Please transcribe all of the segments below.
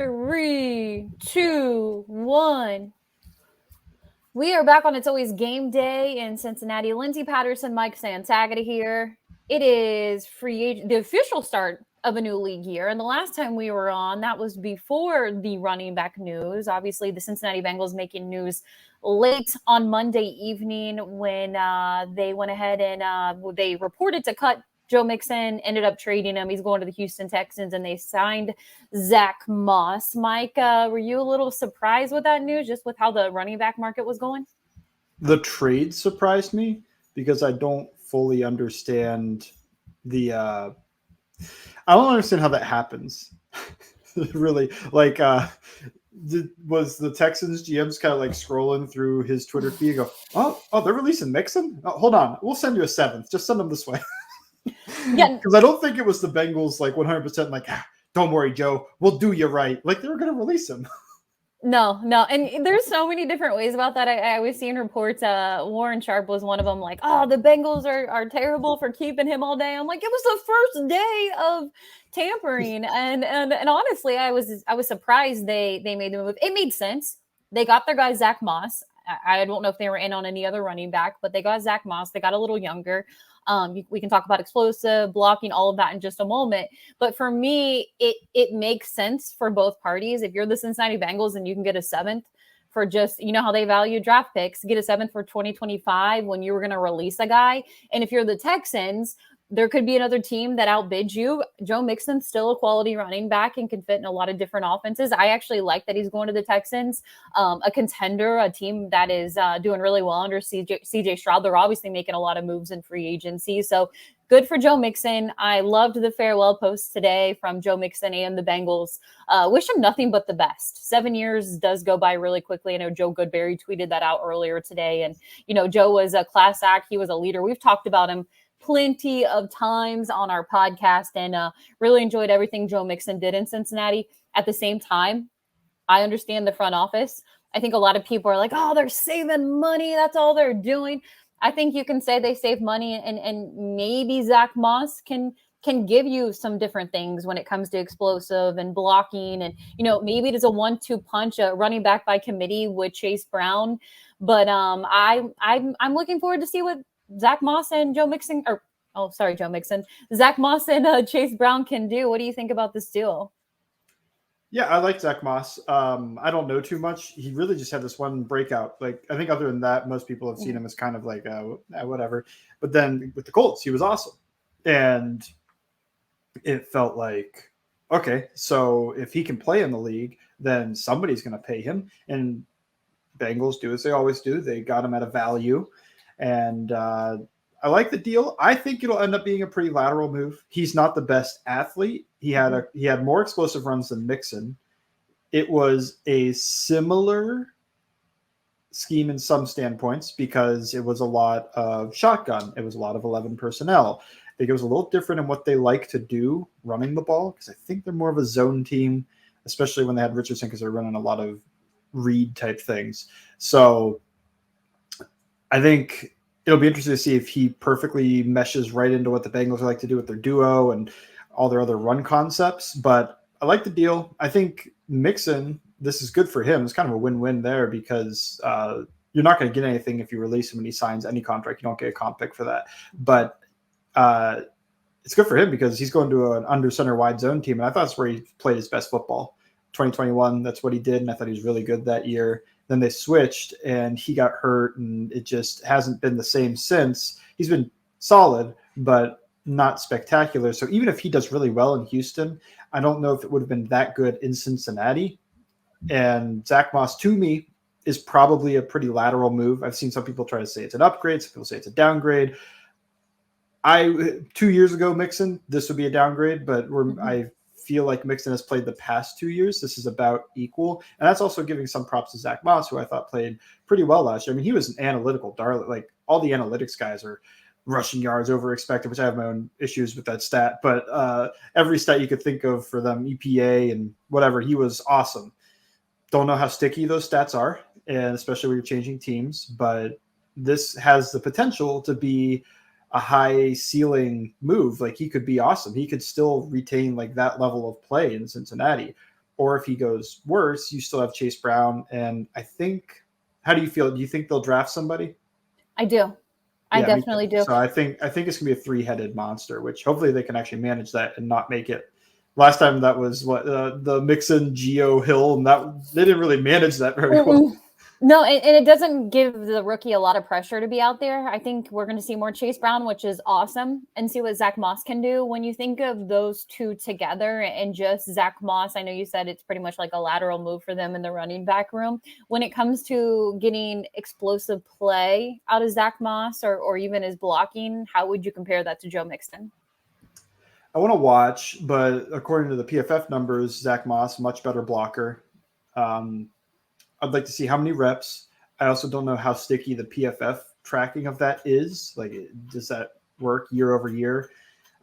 3, 2, 1. We are back on It's Always Game Day in Cincinnati. Lindsay Patterson, Mike Santagata here. It is the official start of a new league year. And the last time we were on, that was before the running back news. Obviously, the Cincinnati Bengals making news late on Monday evening when they went ahead and they reported to cut Joe Mixon, ended up trading him. He's going to the Houston Texans, and they signed Zack Moss. Mike, were you a little surprised with that news, just with how the running back market was going? The trade surprised me because I don't fully understand I don't understand how that happens. Really, was the Texans GM's kind of like scrolling through his Twitter feed and go, oh, they're releasing Mixon? Oh, hold on, we'll send you a 7th. Just send them this way. Yeah, because I don't think it was the Bengals like 100% like, don't worry, Joe, we'll do you right. Like they were going to release him. No. And there's so many different ways about that. I was seeing reports. Warren Sharp was one of them, like, oh, the Bengals are terrible for keeping him all day. I'm like, it was the first day of tampering. And honestly, I was surprised they made the move. It made sense. They got their guy, Zack Moss. I don't know if they were in on any other running back, but they got Zack Moss. They got a little younger. We can talk about explosive blocking, all of that in just a moment. But for me, it makes sense for both parties. If you're the Cincinnati Bengals and you can get a 7th for just, you know how they value draft picks, get a 7th for 2025 when you were going to release a guy. And if you're the Texans, there could be another team that outbids you. Joe Mixon's still a quality running back and can fit in a lot of different offenses. I actually like that he's going to the Texans, a contender, a team that is doing really well under CJ Stroud. They're obviously making a lot of moves in free agency. So good for Joe Mixon. I loved the farewell post today from Joe Mixon and the Bengals. Wish him nothing but the best. 7 years does go by really quickly. I know Joe Goodberry tweeted that out earlier today. And, you know, Joe was a class act. He was a leader. We've talked about him plenty of times on our podcast and really enjoyed everything Joe Mixon did in Cincinnati. At the same time, I understand the front office. I think a lot of people are like, oh, they're saving money. That's all they're doing. I think you can say they save money and maybe Zack Moss can give you some different things when it comes to explosive and blocking. And, you know, maybe it is a 1-2 punch, a running back by committee with Chase Brown. But I'm looking forward to see what Zack Moss and Joe Mixon, Joe Mixon, Zack Moss and Chase Brown can do. What do you think about this deal? Yeah, I like Zack Moss. I don't know too much. He really just had this one breakout. Like, I think other than that, most people have seen him as kind of like, whatever. But then with the Colts, he was awesome. And it felt like, okay, so if he can play in the league, then somebody's going to pay him. And Bengals do as they always do. They got him at a value. And I like the deal. I think it'll end up being a pretty lateral move. He's not the best athlete. He had more explosive runs than Mixon. It was a similar scheme in some standpoints because it was a lot of shotgun. It was a lot of 11 personnel. I think it was a little different in what they like to do running the ball because I think they're more of a zone team, especially when they had Richardson because they're running a lot of read type things. So I think it'll be interesting to see if he perfectly meshes right into what the Bengals like to do with their duo and all their other run concepts. But I like the deal. I think Mixon, this is good for him. It's kind of a win-win there because you're not going to get anything if you release him and he signs any contract. You don't get a comp pick for that. But it's good for him because he's going to an under center wide zone team. And I thought that's where he played his best football. 2021, that's what he did. And I thought he was really good that year. Then they switched and he got hurt and it just hasn't been the same since. He's been solid, but not spectacular. So even if he does really well in Houston, I don't know if it would have been that good in Cincinnati. And Zack Moss, to me, is probably a pretty lateral move. I've seen some people try to say it's an upgrade. Some people say it's a downgrade. 2 years ago, Mixon, this would be a downgrade, but I feel like Mixon has played the past 2 years. This is about equal. And that's also giving some props to Zack Moss, who I thought played pretty well last year. I mean, he was an analytical darling. Like all the analytics guys are rushing yards over expected, which I have my own issues with that stat. But every stat you could think of for them, EPA and whatever, he was awesome. Don't know how sticky those stats are, and especially when you're changing teams. But this has the potential to be a high ceiling move. Like he could be awesome. He could still retain like that level of play in Cincinnati. or if he goes worse, you still have Chase Brown. And I think, how do you feel? Do you think they'll draft somebody? I do. I Yeah, me too. definitely do. So I think it's gonna be a 3-headed monster, which hopefully they can actually manage that and not make it. Last time that was what the Mixon Geo Hill, and that they didn't really manage that very well. No, and it doesn't give the rookie a lot of pressure to be out there. I think we're going to see more Chase Brown, which is awesome, and see what Zack Moss can do. When you think of those two together and just Zack Moss, I know you said it's pretty much like a lateral move for them in the running back room. When it comes to getting explosive play out of Zack Moss or even his blocking, how would you compare that to Joe Mixon? I want to watch, but according to the PFF numbers, Zack Moss, much better blocker. I'd like to see how many reps. I also don't know how sticky the PFF tracking of that is. Like, does that work year over year?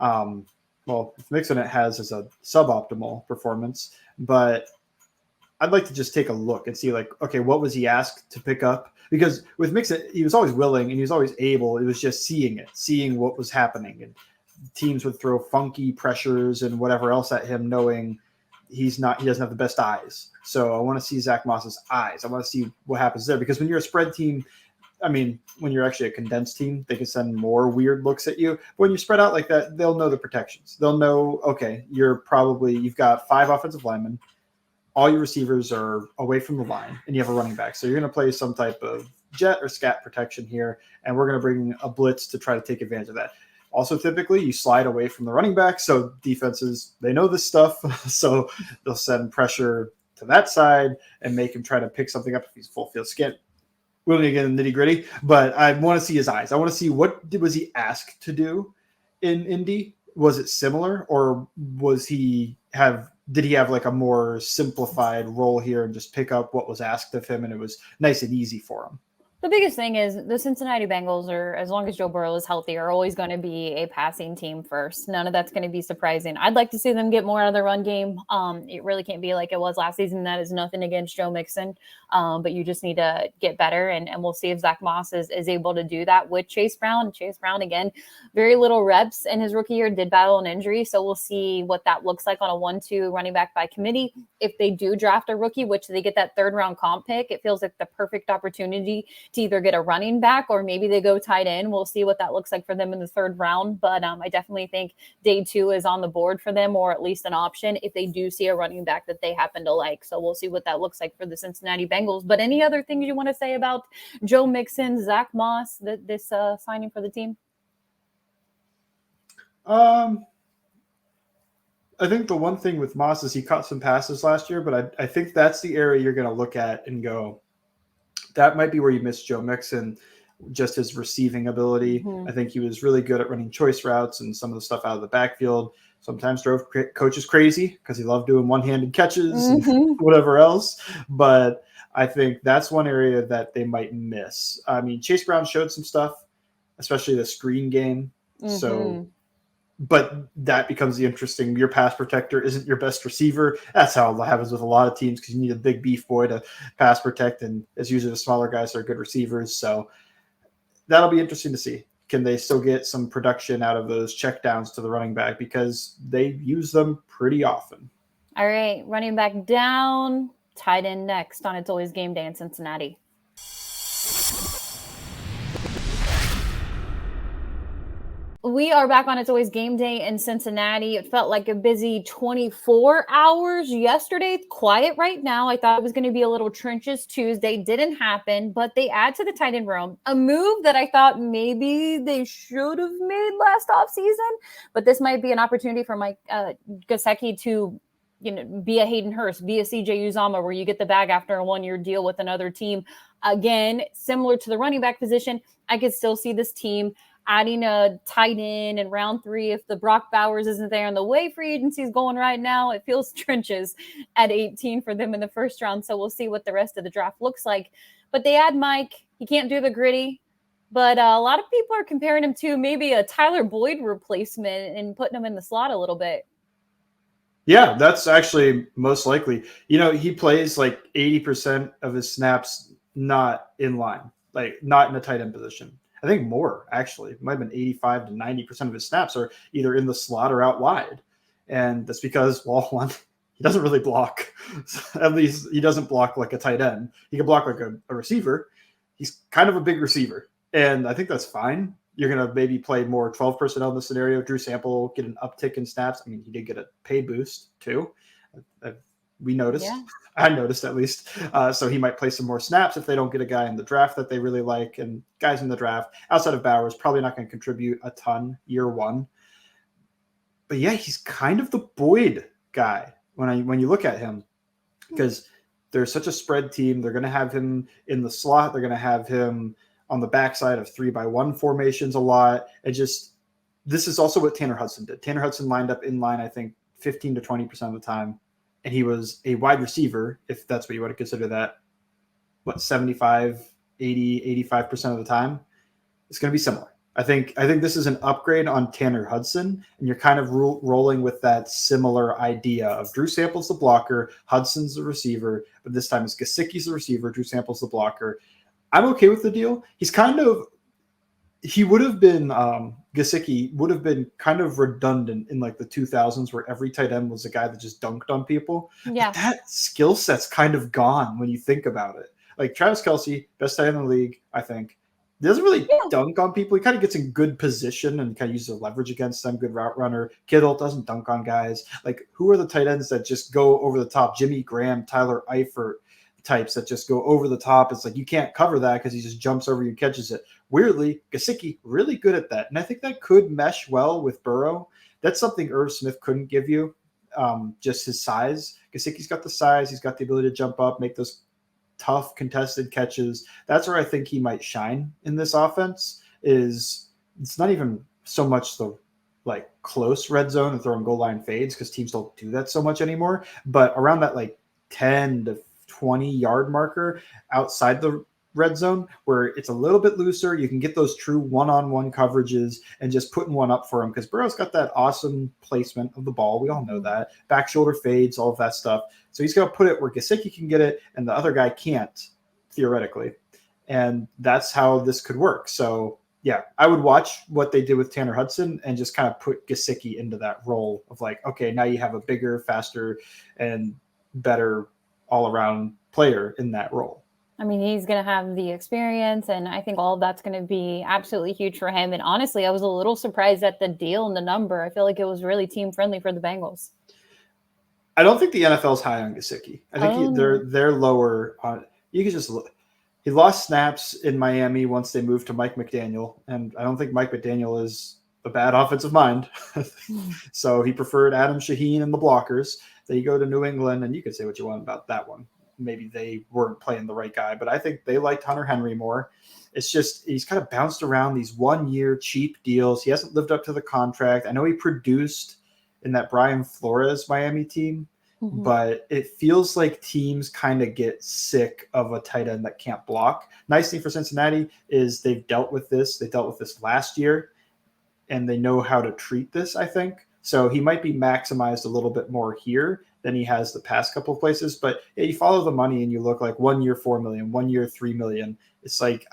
Well, with Mixon, it has as a suboptimal performance, but I'd like to just take a look and see, like, okay, what was he asked to pick up? Because with Mixon, he was always willing and he was always able. It was just seeing what was happening. And teams would throw funky pressures and whatever else at him, knowing he doesn't have the best eyes. So I want to see Zack Moss's eyes. I want to see what happens there, because when you're a spread team, I mean, when you're actually a condensed team, they can send more weird looks at you. But when you spread out like that, they'll know the protections. They'll know, okay, you've got 5 offensive linemen. All your receivers are away from the line, and you have a running back. So you're going to play some type of jet or scat protection here, and we're going to bring a blitz to try to take advantage of that. Also, typically, you slide away from the running back, so defenses, they know this stuff, so they'll send pressure to that side and make him try to pick something up if he's full field skin. We're going to get in the nitty-gritty, but I want to see his eyes. I want to see was he asked to do in Indy? Was it similar, or did he have like a more simplified role here and just pick up what was asked of him, and it was nice and easy for him? The biggest thing is the Cincinnati Bengals are, as long as Joe Burrow is healthy, are always going to be a passing team first. None of that's going to be surprising. I'd like to see them get more out of the run game. It really can't be like it was last season. That is nothing against Joe Mixon, but you just need to get better, and we'll see if Zack Moss is able to do that with Chase Brown. Chase Brown, again, very little reps in his rookie year, did battle an injury, so we'll see what that looks like on a 1-2 running back by committee. If they do draft a rookie, which they get that 3rd-round comp pick, it feels like the perfect opportunity to either get a running back or maybe they go tight end. We'll see what that looks like for them in the 3rd round. But I definitely think day 2 is on the board for them, or at least an option if they do see a running back that they happen to like. So we'll see what that looks like for the Cincinnati Bengals. But any other things you want to say about Joe Mixon, Zack Moss, this signing for the team? I think the one thing with Moss is he caught some passes last year, but I think that's the area you're going to look at and go, that might be where you miss Joe Mixon, just his receiving ability. I think he was really good at running choice routes and some of the stuff out of the backfield. Sometimes drove coaches crazy because he loved doing one-handed catches and whatever else. But I think that's one area that they might miss. I mean, Chase Brown showed some stuff, especially the screen game. So, but that becomes the interesting. Your pass protector isn't your best receiver. That's how it happens with a lot of teams, because you need a big beef boy to pass protect, and it's usually the smaller guys that are good receivers. So that'll be interesting to see. Can they still get some production out of those checkdowns to the running back, because they use them pretty often? All right, running back down, tight end next on It's Always Game Day in Cincinnati. We are back on It's Always Game Day in Cincinnati. It felt like a busy 24 hours yesterday. Quiet right now. I thought it was going to be a little trenches Tuesday. Didn't happen, but they add to the tight end room. A move that I thought maybe they should have made last offseason, but this might be an opportunity for Mike Gesicki to be a Hayden Hurst, be a CJ Uzomah, where you get the bag after a 1-year deal with another team. Again, similar to the running back position, I could still see this team adding a tight end in round 3 if the Brock Bowers isn't there. And the way free agency is going right now, it feels trenches at 18 for them in the 1st round. So we'll see what the rest of the draft looks like. But they add Mike. He can't do the gritty. But a lot of people are comparing him to maybe a Tyler Boyd replacement and putting him in the slot a little bit. Yeah, that's actually most likely. He plays like 80% of his snaps not in line, like not in a tight end position. I think more, actually. It might have been 85 to 90% of his snaps are either in the slot or out wide. And that's because, well, one, he doesn't really block. So at least he doesn't block like a tight end. He can block like a receiver. He's kind of a big receiver. And I think that's fine. You're going to maybe play more 12 personnel in the scenario. Drew Sample get an uptick in snaps. I mean, he did get a pay boost too. We noticed. Yeah. I noticed at least. So he might play some more snaps if they don't get a guy in the draft that they really like. And guys in the draft outside of Bowers probably not going to contribute a ton year one. But yeah, he's kind of the Boyd guy when you look at him, because they're such a spread team. They're going to have him in the slot. They're going to have him on the backside of 3-by-1 formations a lot. This is also what Tanner Hudson did. Tanner Hudson lined up in line, I think, 15 to 20% of the time. And he was a wide receiver, if that's what you want to consider that, 75, 80, 85% of the time. It's going to be similar. I think this is an upgrade on Tanner Hudson, and you're kind of rolling with that similar idea of Drew Sample's the blocker, Hudson's the receiver, but this time it's Gesicki's the receiver, Drew Sample's the blocker. I'm okay with the deal. He would have been Gesicki would have been kind of redundant in like the 2000s where every tight end was a guy that just dunked on people. Yeah. But that skill set's kind of gone when you think about it. Like Travis Kelce, best tight end in the league, I think. He doesn't really dunk on people. He kind of gets in good position and kind of uses leverage against them. Good route runner. Kittle doesn't dunk on guys. Like, who are the tight ends that just go over the top? Jimmy Graham, Tyler Eifert types that just go over the top. It's like you can't cover that because he just jumps over you, catches it. Weirdly, Gesicki really good at that, and I think that could mesh well with Burrow. That's something Irv Smith couldn't give you, just his size. Gesicki's got the size. He's got the ability to jump up, make those tough contested catches. That's where I think he might shine in this offense. Is it's not even so much the like close red zone and throwing goal line fades because teams don't do that so much anymore, but around that like 10 to 20 yard marker outside the red zone where it's a little bit looser. You can get those true one-on-one coverages and just putting one up for him because Burrow's got that awesome placement of the ball. We all know that. Back shoulder fades, all of that stuff. So he's going to put it where Gesicki can get it and the other guy can't, theoretically. And that's how this could work. So, yeah, I would watch what they did with Tanner Hudson and just kind of put Gesicki into that role of like, okay, now you have a bigger, faster, and better all-around player in that role. I mean, he's going to have the experience, and I think all of that's going to be absolutely huge for him. And honestly, I was a little surprised at the deal and the number. I feel like it was really team-friendly for the Bengals. I don't think the NFL's high on Gesicki. I think they're lower on – you can just look. He lost snaps in Miami once they moved to Mike McDaniel, and I don't think Mike McDaniel is a bad offensive mind. So he preferred Adam Shaheen and the blockers. Then you go to New England, and you can say what you want about that one. Maybe they weren't playing the right guy, but I think they liked Hunter Henry more. It's just he's kind of bounced around these 1-year cheap deals. He hasn't lived up to the contract. I know he produced in that Brian Flores Miami team, but it feels like teams kind of get sick of a tight end that can't block. Nice thing for Cincinnati is they've dealt with this. They dealt with this last year, and they know how to treat this, I think. So he might be maximized a little bit more here than he has the past couple of places. But yeah, you follow the money and you look like 1 year, $4 million, 1 year, $3 million. It's like,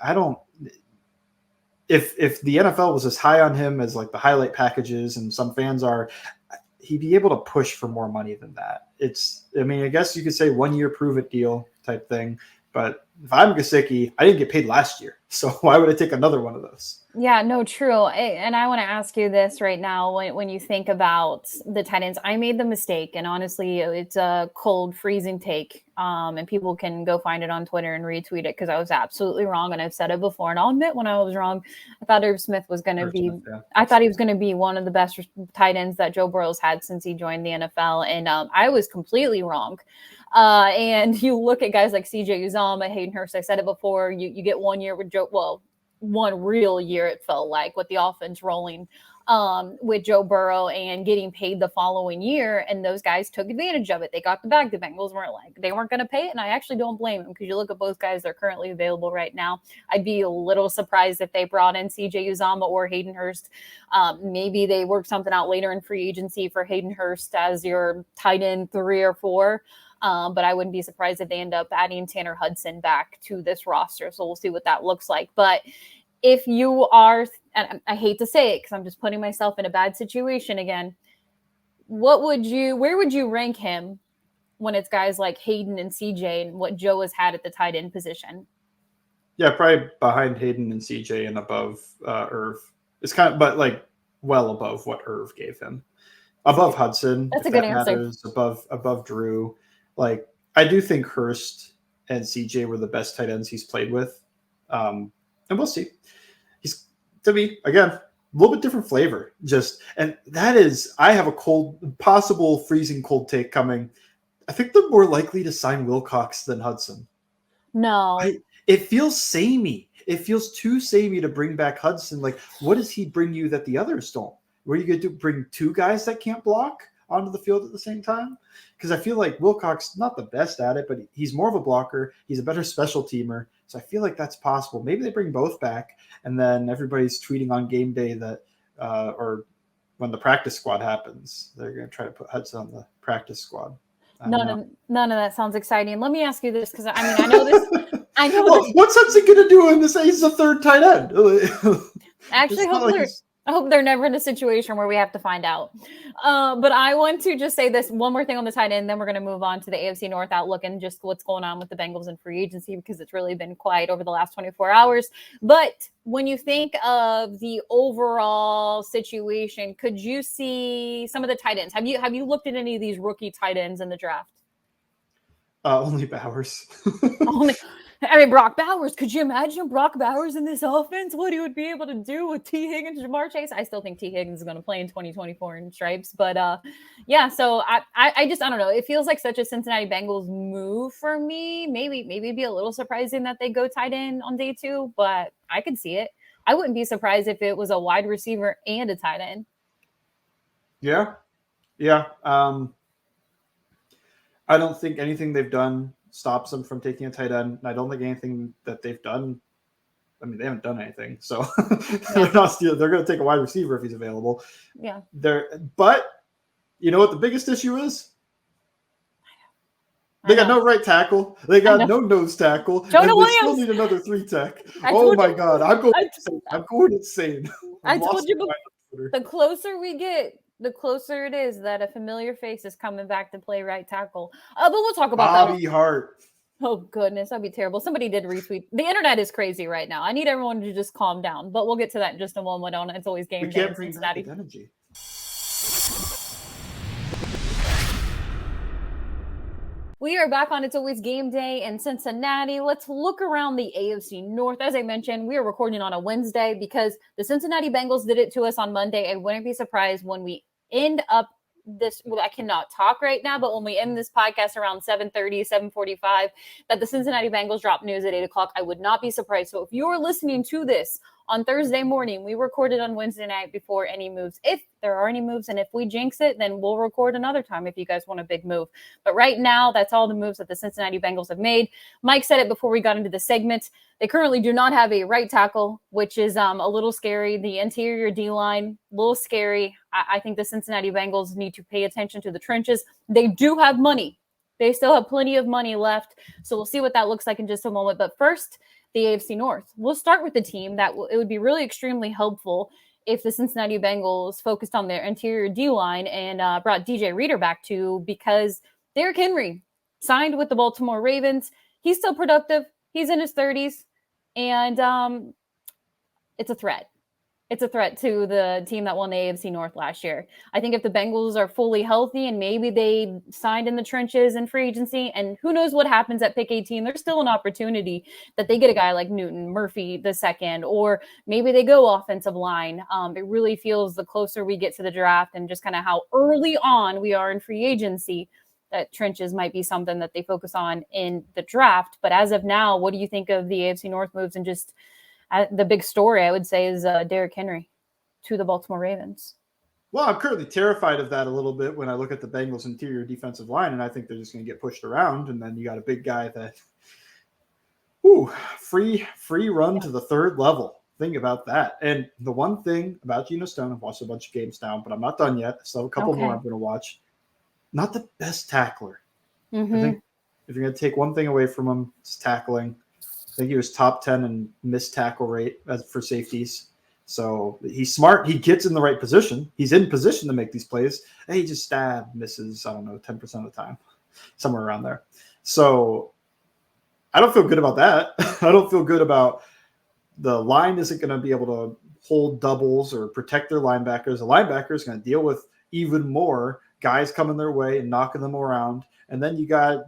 if the NFL was as high on him as like the highlight packages and some fans are, he'd be able to push for more money than that. I guess you could say 1 year prove it deal type thing. But if I'm Gesicki, I didn't get paid last year. So why would I take another one of those? Yeah, no, true. And I want to ask you this right now. When you think about the tight ends, I made the mistake. And honestly, it's a cold, freezing take. And people can go find it on Twitter and retweet it because I was absolutely wrong. And I've said it before. And I'll admit when I was wrong, I thought Irv Smith was going to be – I thought he was going to be one of the best tight ends that Joe Burrow's had since he joined the NFL. And I was completely wrong. And you look at guys like CJ Uzomah, Hayden Hurst. I said it before. You get 1 year with Joe – well, one real year it felt like with the offense rolling with Joe Burrow and getting paid the following year, and those guys took advantage of it. They got the bag. The Bengals weren't going to pay it, and I actually don't blame them because you look at both guys that are currently available right now. I'd be a little surprised if they brought in CJ Uzomah or Hayden Hurst. Maybe they work something out later in free agency for Hayden Hurst as your tight end 3 or 4. But I wouldn't be surprised if they end up adding Tanner Hudson back to this roster. So we'll see what that looks like. But if you are, and I hate to say it because I'm just putting myself in a bad situation again, where would you rank him when it's guys like Hayden and CJ and what Joe has had at the tight end position. Yeah, probably behind Hayden and CJ and above Irv. It's kind of, but like well above what Irv gave him. Above Hudson, That's if a good that answer. matters. Above Drew. Like, I do think Hurst and CJ were the best tight ends he's played with. And we'll see. He's, to me, again, a little bit different flavor. And that is, I have a possible freezing cold take coming. I think they're more likely to sign Wilcox than Hudson. No. It feels samey. It feels too samey to bring back Hudson. Like, what does he bring you that the others don't? Were you going to bring two guys that can't block onto the field at the same time? Because I feel like Wilcox, not the best at it, but he's more of a blocker. He's a better special teamer. So I feel like that's possible. Maybe they bring both back, and then everybody's tweeting on game day that, or when the practice squad happens, they're going to try to put Hudson on the practice squad. None of that sounds exciting. Let me ask you this, because I know this. Well, what's Hudson going to do in this? He's a third tight end. Actually, I hope they're never in a situation where we have to find out. But I want to just say this one more thing on the tight end, then we're going to move on to the AFC North Outlook and just what's going on with the Bengals and free agency, because it's really been quiet over the last 24 hours. But when you think of the overall situation, could you see some of the tight ends? Have you looked at any of these rookie tight ends in the draft? Only Bowers. Brock Bowers. Could you imagine Brock Bowers in this offense? What he would be able to do with T. Higgins and Jamar Chase? I still think T. Higgins is going to play in 2024 in stripes. But, so I don't know. It feels like such a Cincinnati Bengals move for me. Maybe it'd be a little surprising that they go tight end on day 2, but I could see it. I wouldn't be surprised if it was a wide receiver and a tight end. Yeah. I don't think anything they've done stops them from taking a tight end. And I don't think anything that they've done, they haven't done anything. So they're going to take a wide receiver if he's available. Yeah. But you know what the biggest issue is? They got no right tackle. They got no nose tackle. Jonah Williams. They still need another 3-tech. Oh my God. I'm going insane. I told you, the closer we get, the closer it is that a familiar face is coming back to play right tackle. But we'll talk about Bobby Hart. Oh, goodness. That'd be terrible. Somebody did retweet. The internet is crazy right now. I need everyone to just calm down. But we'll get to that in just a moment. It's always game day in Cincinnati. Energy. We are back on It's Always Game Day in Cincinnati. Let's look around the AFC North. As I mentioned, we are recording on a Wednesday because the Cincinnati Bengals did it to us on Monday. I wouldn't be surprised when we end up this. Well, I cannot talk right now, but when we end this podcast around 7:30, 7:45, that the Cincinnati Bengals drop news at 8 o'clock, I would not be surprised. So if you're listening to this on Thursday morning, we recorded on Wednesday night before any moves. If there are any moves, and if we jinx it, then we'll record another time if you guys want a big move. But right now, that's all the moves that the Cincinnati Bengals have made. Mike said it before we got into the segment. They currently do not have a right tackle, which is a little scary. The interior D-line, a little scary. I think the Cincinnati Bengals need to pay attention to the trenches. They do have money. They still have plenty of money left. So we'll see what that looks like in just a moment. But first, the AFC North. We'll start with the team that it would be really extremely helpful if the Cincinnati Bengals focused on their interior D-line and brought DJ Reader back too, because Derrick Henry signed with the Baltimore Ravens. He's still productive. He's in his 30s, and it's a threat. It's a threat to the team that won the AFC North last year. I think if the Bengals are fully healthy and maybe they signed in the trenches in free agency, and who knows what happens at pick 18, there's still an opportunity that they get a guy like Newton, Murphy the second, or maybe they go offensive line. It really feels the closer we get to the draft and just kind of how early on we are in free agency, that trenches might be something that they focus on in the draft. But as of now, what do you think of the AFC North moves? And just the big story, I would say, is Derrick Henry to the Baltimore Ravens. Well, I'm currently terrified of that a little bit when I look at the Bengals' interior defensive line, and I think they're just going to get pushed around. And then you got a big guy that, free run to the third level. Think about that. And the one thing about Geno Stone, I've watched a bunch of games now, but I'm not done yet. I still have a couple more I'm going to watch. Not the best tackler. I think if you're going to take one thing away from him, it's tackling. I think he was top 10 in missed tackle rate for safeties. So he's smart. He gets in the right position. He's in position to make these plays. And he just misses, 10% of the time. somewhere around there. So I don't feel good about that. I don't feel good about the line isn't going to be able to hold doubles or protect their linebackers. The linebacker is going to deal with even more guys coming their way and knocking them around. And then you're going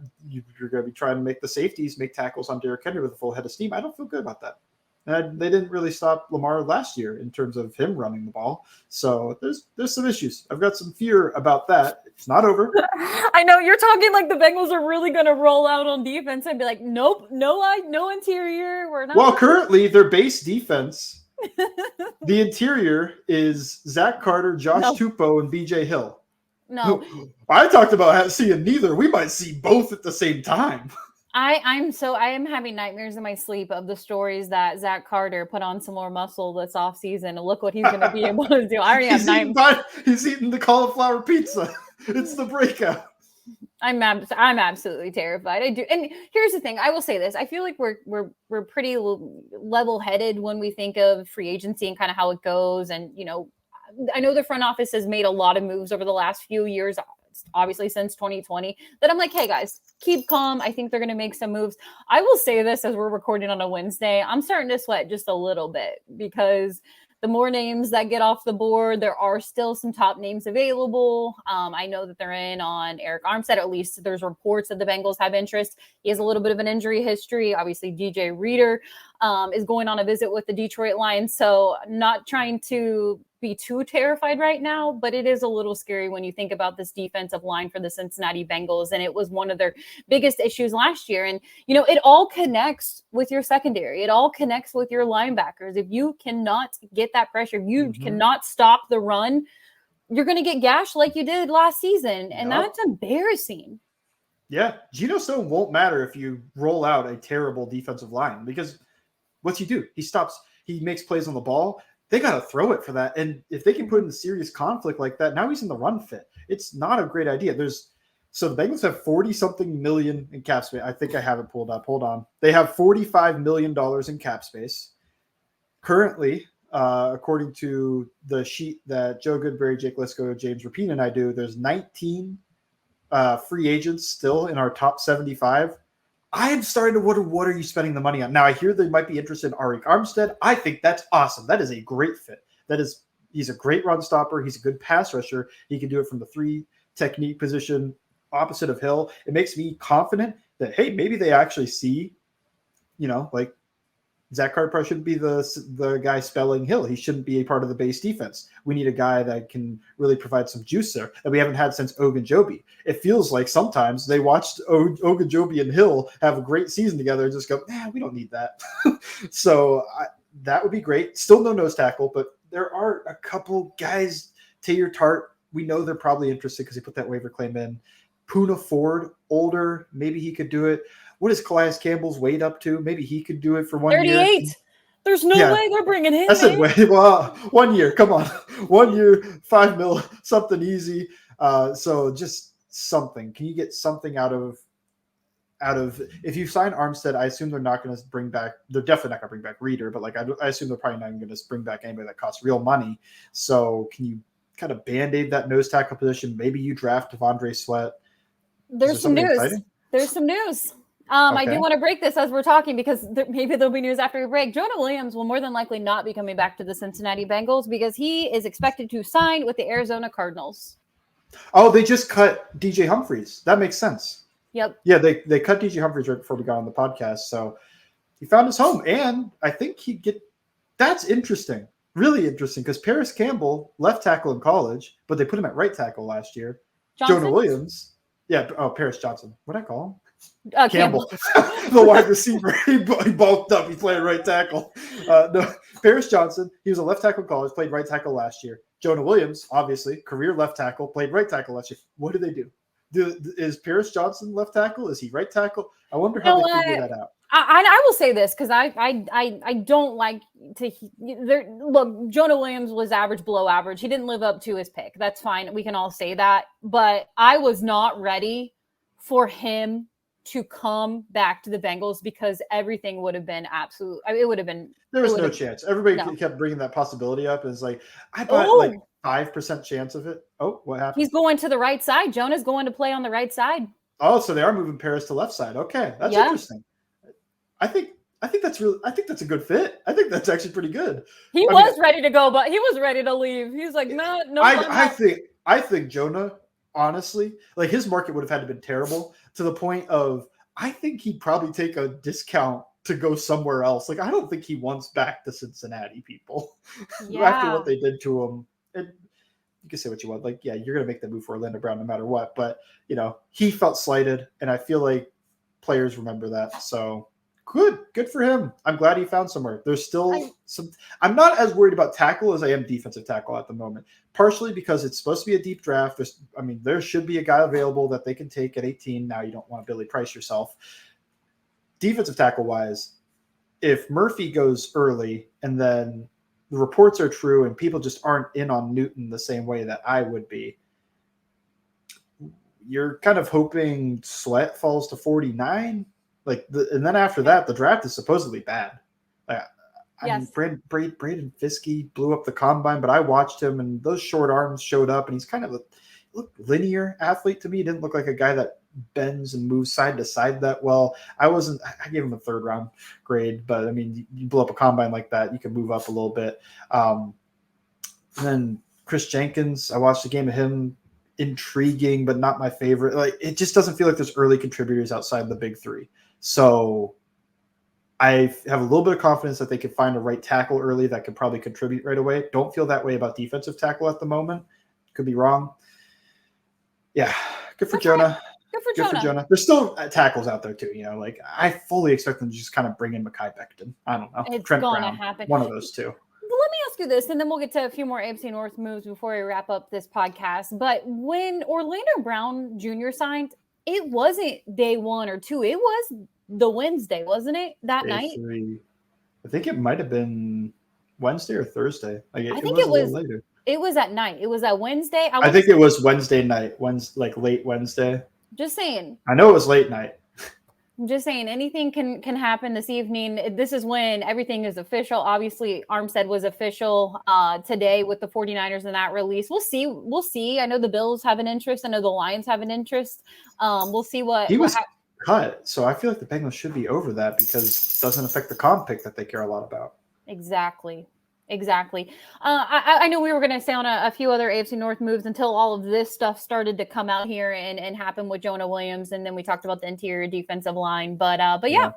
to be trying to make the safeties make tackles on Derrick Henry with a full head of steam. I don't feel good about that. And they didn't really stop Lamar last year in terms of him running the ball. So there's some issues. I've got some fear about that. It's not over. I know you're talking like the Bengals are really going to roll out on defense and be like, nope, no interior. We're not. Well, currently their base defense, the interior is Zach Carter, Josh Tupou, and BJ Hill. No, I talked about seeing neither. We might see both at the same time. I am having nightmares in my sleep of the stories that Zach Carter put on some more muscle this offseason. And look what he's going to be able to do. I already have nightmares. He's eating the cauliflower pizza. It's the breakout. I'm absolutely terrified. I do. And here's the thing. I will say this. I feel like we're pretty level-headed when we think of free agency and kind of how it goes. And, I know the front office has made a lot of moves over the last few years, obviously since 2020, that I'm like, hey guys, keep calm. I think they're going to make some moves. I will say this as we're recording on a Wednesday, I'm starting to sweat just a little bit because the more names that get off the board, there are still some top names available. I know that they're in on Eric Armstead. At least there's reports that the Bengals have interest. He has a little bit of an injury history. Obviously, DJ Reader is going on a visit with the Detroit Lions. So not trying to be too terrified right now, but it is a little scary when you think about this defensive line for the Cincinnati Bengals. And it was one of their biggest issues last year. And, it all connects with your secondary. It all connects with your linebackers. If you cannot get that pressure, if you cannot stop the run, you're going to get gashed like you did last season. And that's embarrassing. Yeah. Geno Stone won't matter if you roll out a terrible defensive line because what's he do? He makes plays on the ball. They got to throw it for that. And if they can put in serious conflict like that, now he's in the run fit. It's not a great idea. So the Bengals have 40-something million in cap space. I think I have it pulled up. Hold on. They have $45 million in cap space. Currently, according to the sheet that Joe Goodberry, Jake Lisco, James Rapine, and I do, there's 19 free agents still in our top 75. I am starting to wonder, what are you spending the money on? Now, I hear they might be interested in Arik Armstead. I think that's awesome. That is a great fit. He's a great run stopper. He's a good pass rusher. He can do it from the 3 technique position opposite of Hill. It makes me confident that, hey, maybe they actually see, like Zach Carter probably shouldn't be the guy spelling Hill. He shouldn't be a part of the base defense. We need a guy that can really provide some juice there that we haven't had since Ogunjobi. It feels like sometimes they watched Ogunjobi and Hill have a great season together and just go, we don't need that. So that would be great. Still no nose tackle, but there are a couple guys. Taylor Tart, we know they're probably interested because he put that waiver claim in. Poona Ford, older, maybe he could do it. What is Calais Campbell's weight up to? Maybe he could do it for 1 year. 38. There's no way they're bringing him. I said, well, 1 year. Come on. 1 year, $5 million, something easy. So just something. Can you get something out of if you sign Armstead? I assume they're not going to bring back. They're definitely not going to bring back Reader, but I assume they're probably not even going to bring back anybody that costs real money. So can you kind of band-aid that nose tackle position? Maybe you draft Devondre Sweat. There's some news. Exciting? There's some news. I do want to break this as we're talking because maybe there'll be news after we break. Jonah Williams will more than likely not be coming back to the Cincinnati Bengals because he is expected to sign with the Arizona Cardinals. Oh, they just cut DJ Humphries. That makes sense. Yep. Yeah, they cut DJ Humphries right before we got on the podcast. So he found his home. And I think that's interesting. Really interesting because Paris Campbell left tackle in college, but they put him at right tackle last year. Jonah Williams. Yeah. Oh, Paris Johnson. What'd I call him? Campbell. The wide receiver. He bulked up. He played right tackle. No, Paris Johnson. He was a left tackle in college, played right tackle last year. Jonah Williams, obviously, career left tackle, played right tackle last year. What do they do? Is Paris Johnson left tackle? Is he right tackle? I wonder how they figure that out. I will say this because I don't like to look. Jonah Williams was average, below average. He didn't live up to his pick. That's fine. We can all say that. But I was not ready for him to come back to the Bengals because everything would have been absolute. It would have been. There was no chance. Everybody kept bringing that possibility up. And it's like, I thought 5% chance of it. Oh, what happened? He's going to the right side. Jonah's going to play on the right side. Oh, so they are moving Paris to left side. Okay, that's interesting. I think that's really. I think that's a good fit. I think that's actually pretty good. He was ready to go, but he was ready to leave. He was like, no. I think Jonah, honestly, like his market would have had to been terrible to the point of I think he'd probably take a discount to go somewhere else. Like I don't think he wants back to Cincinnati, people. After what they did to him. You can say what you want. Like, yeah, you're going to make the move for Orlando Brown no matter what. But, he felt slighted, and I feel like players remember that. So good for him. I'm glad he found somewhere. There's still I'm not as worried about tackle as I am defensive tackle at the moment, partially because it's supposed to be a deep draft. There should be a guy available that they can take at 18. Now you don't want to Billy Price yourself. Defensive tackle wise, if Murphy goes early and then the reports are true and people just aren't in on Newton the same way that I would be, you're kind of hoping Sweat falls to 49. And then after that, the draft is supposedly bad. Braden Fiske blew up the combine, but I watched him and those short arms showed up and he's kind of a linear athlete to me. He didn't look like a guy that bends and moves side to side that well. I gave him a 3rd round grade, but you blow up a combine like that, you can move up a little bit. And then Chris Jenkins, I watched a game of him, intriguing, but not my favorite. Like it just doesn't feel like there's early contributors outside the big 3. So I have a little bit of confidence that they could find a right tackle early that could probably contribute right away. Don't feel that way about defensive tackle at the moment. Could be wrong. Yeah. Good for Jonah. Good for Jonah. There's still tackles out there too. I fully expect them to just kind of bring in Mekhi Becton. I don't know. It's going to happen. One of those two. Let me ask you this, and then we'll get to a few more AFC North moves before we wrap up this podcast. But when Orlando Brown Jr. signed, it wasn't day 1 or 2. It was the Wednesday, wasn't it? That day night? 3. I think it might have been Wednesday or Thursday. I think it was later. It was at night. It was at Wednesday. I think it was Wednesday night. Late Wednesday. Just saying. I know it was late night. I'm just saying anything can happen this evening. This is when everything is official. Obviously, Armstead was official today with the 49ers in that release. We'll see. I know the Bills have an interest. I know the Lions have an interest. We'll see what. He was cut, so I feel like the Bengals should be over that because it doesn't affect the comp pick that they care a lot about. Exactly. I know we were going to say on a few other AFC North moves until all of this stuff started to come out here and happen with Jonah Williams, and then we talked about the interior defensive line. But yeah.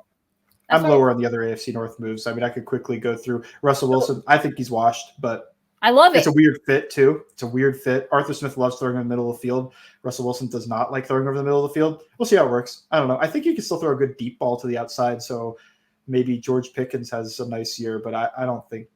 I'm lower on the other AFC North moves. I could quickly go through Russell Wilson. I think he's washed, but I love it. It's a weird fit too. It's a weird fit. Arthur Smith loves throwing in the middle of the field. Russell Wilson does not like throwing over the middle of the field. We'll see how it works. I don't know. I think he can still throw a good deep ball to the outside. So maybe George Pickens has a nice year, but I don't think.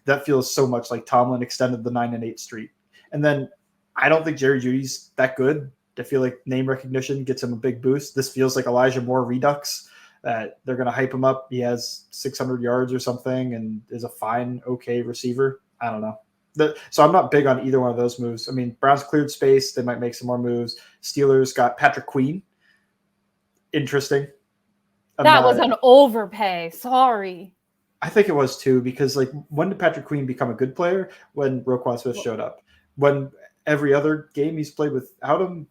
That feels so much like Tomlin extended the 9-8 streak. And then I don't think Jerry Jeudy's that good. I feel like name recognition gets him a big boost. This feels like Elijah Moore redux, that they're going to hype him up. He has 600 yards or something and is a fine, okay receiver. I don't know. So I'm not big on either one of those moves. Browns cleared space. They might make some more moves. Steelers got Patrick Queen. Interesting. That was an overpay. Sorry. I think it was too, because when did Patrick Queen become a good player? When Roquan Smith showed up. When every other game he's played without him,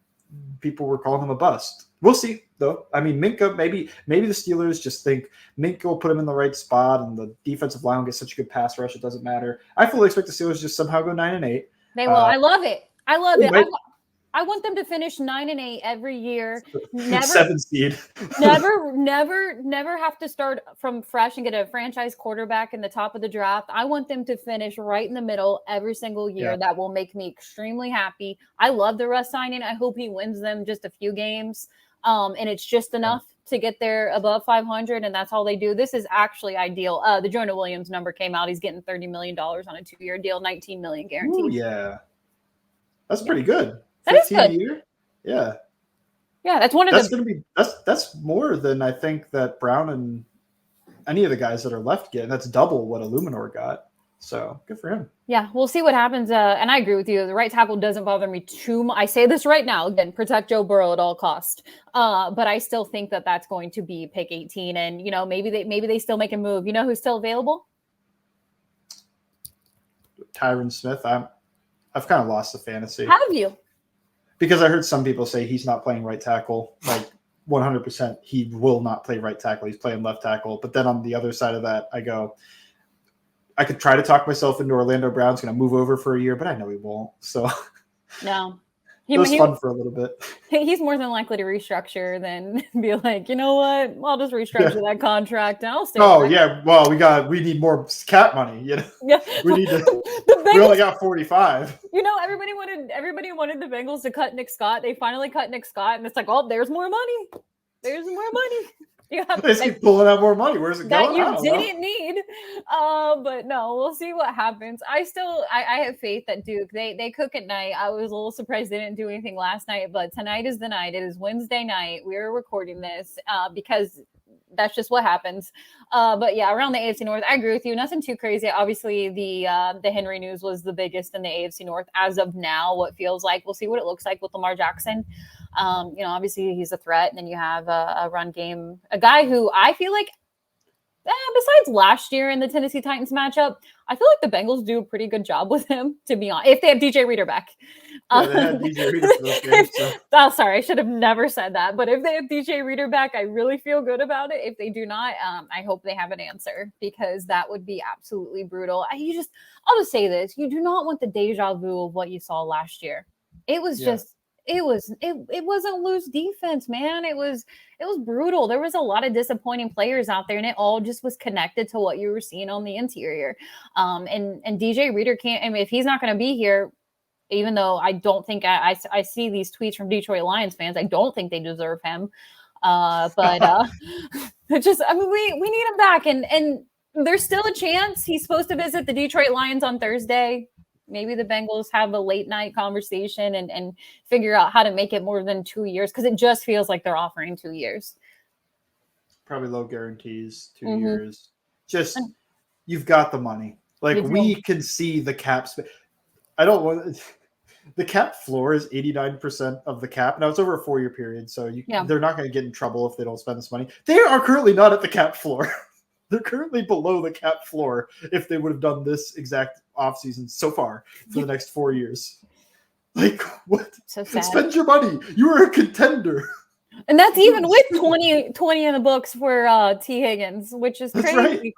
people were calling him a bust. We'll see, though. Minka, maybe the Steelers just think Minka will put him in the right spot, and the defensive line will get such a good pass rush, it doesn't matter. I fully expect the Steelers just somehow go 9-8. They will. I love it. I want them to finish 9-8 every year. Never 7 seed. never have to start from fresh and get a franchise quarterback in the top of the draft. I want them to finish right in the middle every single year. Yeah. That will make me extremely happy. I love the Russ signing. I hope he wins them just a few games. And it's just enough to get there above 500, and that's all they do. This is actually ideal. The Jonah Williams number came out. He's getting $30 million on a 2-year deal, $19 million guaranteed. Ooh, yeah. That's pretty good. That is good. Year? Yeah. Yeah, that's one of that's going to be that's more than I think that Brown and any of the guys that are left get. That's double what Illuminor got. So good for him. Yeah, we'll see what happens. And I agree with you. The right tackle doesn't bother me too much. I say this right now. Again, protect Joe Burrow at all cost. But I still think that that's going to be pick 18. And, maybe they still make a move. You know who's still available? Tyron Smith. I've kind of lost the fantasy. Have you? because I heard some people say he's not playing right tackle. Like 100%, he will not play right tackle. He's playing left tackle. But then on the other side of that, I go, I could try to talk myself into Orlando Brown's going to move over for a year, but I know he won't. So No. it was fun for a little bit. He's more than likely to restructure than be like, you know what? I'll just restructure that contract and I'll stay. Oh yeah, well we need more cap money. You know, yeah. We need to. Bengals, we only got 45. You know, everybody wanted the Bengals to cut Nick Scott. They finally cut Nick Scott, and it's like, oh, there's more money. There's more money. They keep pulling out more money. Where's it going? That you didn't need. But no, we'll see what happens. I have faith that Duke, they cook at night. I was a little surprised they didn't do anything last night, but tonight is the night. It is Wednesday night. We're recording this because that's just what happens. But yeah, around the AFC North, I agree with you. Nothing too crazy. Obviously, the Henry news was the biggest in the AFC North as of now. What feels like, we'll see what it looks like with Lamar Jackson. Obviously he's a threat, and then you have a run game, a guy who I feel like, besides last year in the Tennessee Titans matchup, I feel like the Bengals do a pretty good job with him, to be honest, if they have DJ Reader back. Yeah, they had DJ Reader for those games, so. Sorry, I should have never said that. But if they have DJ Reader back, I really feel good about it. If they do not, I hope they have an answer, because that would be absolutely brutal. I'll just say this. You do not want the deja vu of what you saw last year. It was it wasn't loose defense, man. It was brutal. There was a lot of disappointing players out there, and it all just was connected to what you were seeing on the interior. And DJ Reader can't, I mean, if he's not going to be here, even though I don't think I see these tweets from Detroit Lions fans, I don't think they deserve him. But it's just, I mean, we need him back, and there's still a chance. He's supposed to visit the Detroit Lions on Thursday. Maybe the Bengals have a late night conversation and figure out how to make it more than 2 years, because it just feels like they're offering 2 years. Probably low guarantees, 2 years. Just, you've got the money. Like, we can see the cap space. I don't want the cap floor is 89% of the cap. Now it's over a 4-year period, so they're not going to get in trouble if they don't spend this money. They are currently not at the cap floor. They're currently below the cap floor if they would have done this exact offseason so far for the next 4 years. Like, what? So sad. Spend your money. You are a contender. And that's even with 20 in the books for T. Higgins, which is crazy. Right.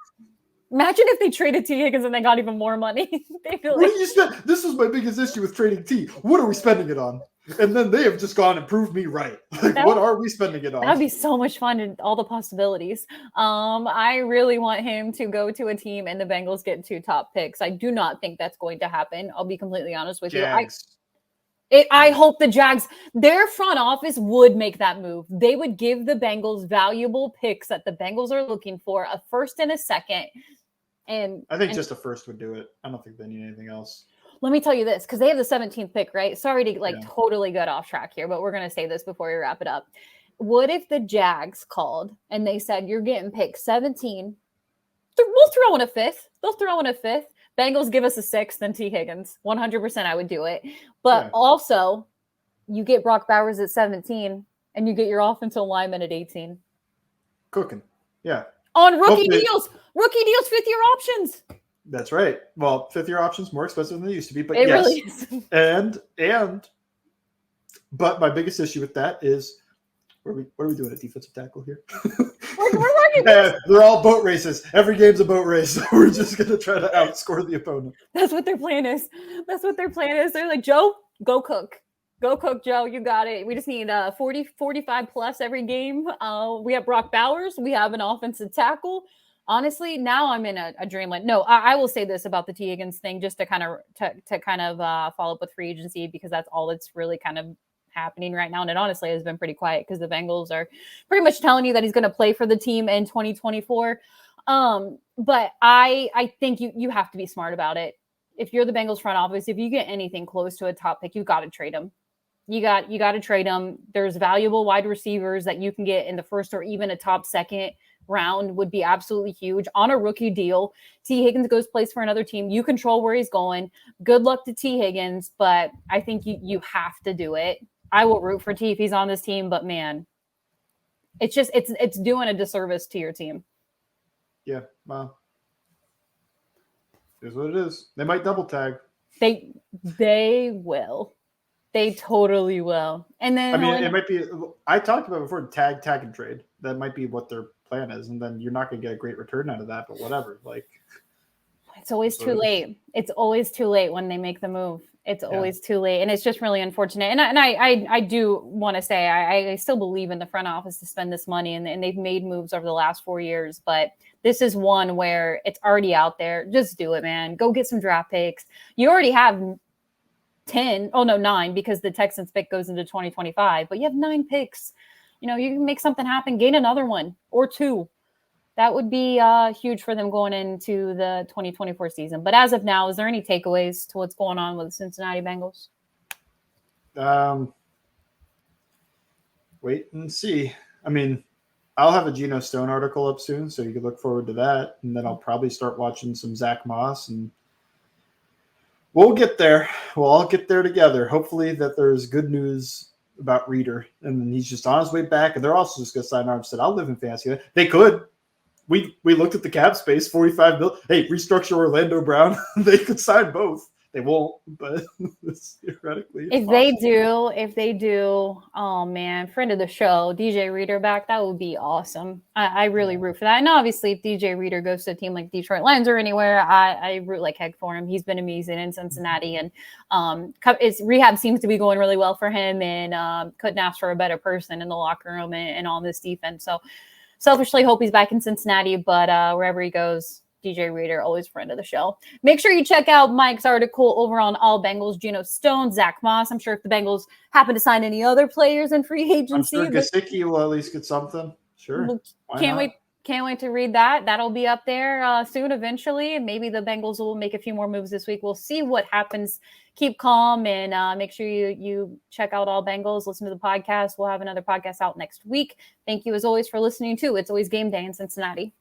Imagine if they traded T. Higgins and they got even more money. They feel what do you spend? This was my biggest issue with trading T. What are we spending it on? And then they have just gone and proved me right. Like, what are we spending it on? That'd be so much fun, and all the possibilities. I really want him to go to a team and the Bengals get 2 top picks. I do not think that's going to happen. I'll be completely honest with you. I hope the Jags, their front office would make that move. They would give the Bengals valuable picks that the Bengals are looking for, a first and a second. And I think just a first would do it. I don't think they need anything else. Let me tell you this, because they have the 17th pick, right? Sorry to totally get off track here, but we're going to say this before we wrap it up. What if the Jags called and they said, you're getting picked 17. We'll throw in a 5th. They'll throw in a 5th. Bengals give us a 6th and T. Higgins. 100% I would do it. But also, you get Brock Bowers at 17 and you get your offensive lineman at 18. Cooking. Yeah. On rookie deals. Rookie deals, 5th-year options. That's right. Well, 5th-year options more expensive than they used to be, but it yes. Really is. But my biggest issue with that is, what are we doing at defensive tackle here? We're working. They're all boat races. Every game's a boat race. We're just gonna try to outscore the opponent. That's what their plan is. They're like, Joe, go cook. Go cook, Joe. You got it. We just need 40, 45 plus every game. We have Brock Bowers. We have an offensive tackle. Honestly, now I'm in a dreamland. No, I will say this about the T. Higgins thing, just to kind of follow up with free agency, because that's all that's really kind of happening right now. And it honestly has been pretty quiet, because the Bengals are pretty much telling you that he's going to play for the team in 2024. But I think you have to be smart about it. If you're the Bengals front office, if you get anything close to a top pick, you got to trade him. You got to trade him. There's valuable wide receivers that you can get in the first or even a top second round would be absolutely huge on a rookie deal. T. Higgins plays for another team. You control where he's going. Good luck to T. Higgins, but I think you have to do it. I will root for T if he's on this team, but man, it's doing a disservice to your team. Yeah, well, here's what it is. They might double tag. They will. They totally will. And then I mean, it might be. I talked about before tag and trade. That might be what their plan is, and then you're not going to get a great return out of that. But whatever, like it's always too late. It's always too late when they make the move. It's always too late, and it's just really unfortunate. And I do want to say I still believe in the front office to spend this money, and they've made moves over the last 4 years. But this is one where it's already out there. Just do it, man. Go get some draft picks. You already have 9, because the Texans pick goes into 2025. But you have 9 picks. You can make something happen. Gain another one or 2. That would be huge for them going into the 2024 season. But as of now, is there any takeaways to what's going on with the Cincinnati Bengals? Wait and see. I mean, I'll have a Geno Stone article up soon, so you can look forward to that. And then I'll probably start watching some Zack Moss, and we'll get there. We'll all get there together. Hopefully that there's good news about Reader, and then he's just on his way back. And they're also just going to sign Armstead. I'll live in fantasy. They could. We looked at the cap space, $45 million. Hey, restructure Orlando Brown. They could sign both. They won't, but theoretically. If they do, oh man, friend of the show, DJ Reader back, that would be awesome. I really root for that. And obviously, if DJ Reader goes to a team like Detroit Lions or anywhere, I root like heck for him. He's been amazing in Cincinnati, and his rehab seems to be going really well for him. And couldn't ask for a better person in the locker room and on this defense. So selfishly hope he's back in Cincinnati, but wherever he goes, DJ Reader, always friend of the show. Make sure you check out Mike's article over on All Bengals, Geno Stone, Zack Moss. I'm sure if the Bengals happen to sign any other players in free agency. I'm sure Gesicki will at least get something. Sure. Can't wait to read that. That'll be up there soon eventually. Maybe the Bengals will make a few more moves this week. We'll see what happens. Keep calm and make sure you check out All Bengals. Listen to the podcast. We'll have another podcast out next week. Thank you as always for listening to It's Always Game Day in Cincinnati.